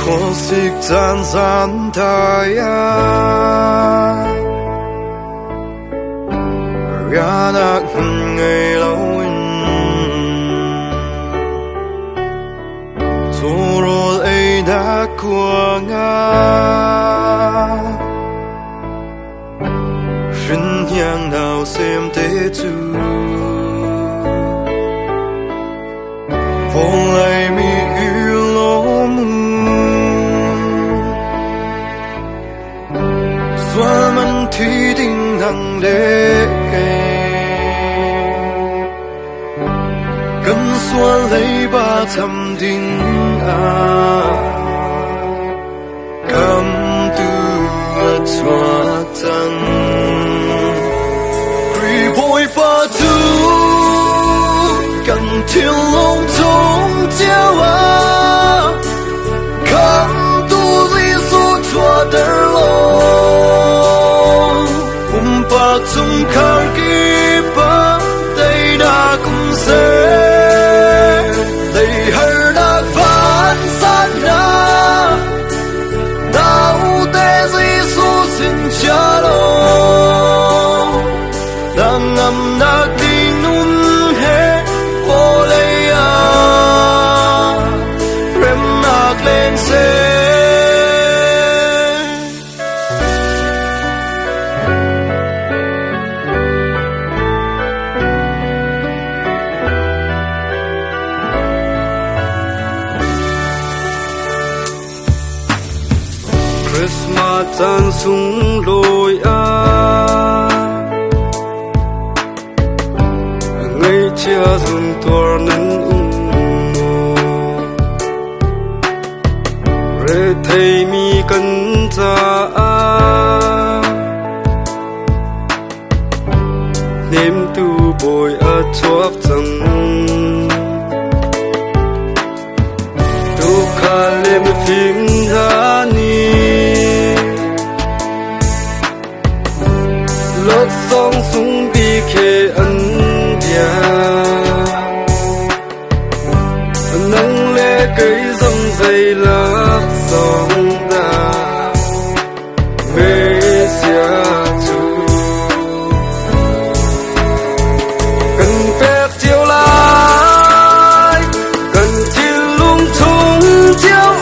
khó xích gian gian thai ra đã ngày lâu dù rồi ấy đã qua ngã人样nào xem thế chứ phong lại mi yêu lỗ xóa mình thi tình năng để cần xóa lấy ba thầm tình cầm tư xóa tan vì bội ba thứ cần thiên long trong chiếu không tu gì số chua đỡ lòng ba chung khang kỳ ba đây đã cũng sẽ đây hơi đã phán sát na đau tê gì số xin cha lòng đang ngầm đã kinh nun hết vô lấy rem nạc lên xe Christmas tan sung lôi ngày chia dùng tua nên re thấy mi cần cha niềm tu bồi chuộc chẳng tu khá lên phim ra ni lót song sung bi khe ân dia nâng lê cây dòng dây lạc song đà mê xia chu cần phép chiếu lại cần chiếu lung tung chiếu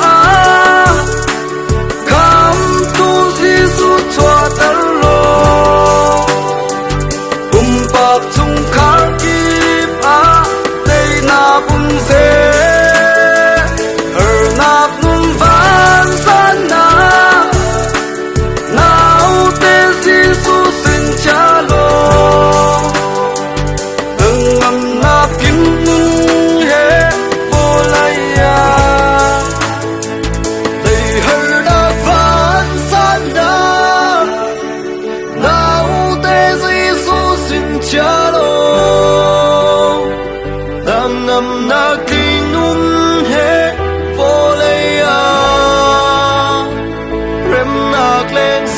khám tu di su chua tân lô bạc chung khá kịp đây na bung dê ở na bung ván san na nào tê di su xin cha lô đừng ngầm na kinh hết vô lây đây hơi đã ván san na nào tê di su xin cha lô đang ngầm na kinh nun hết vô lây rem nạc lên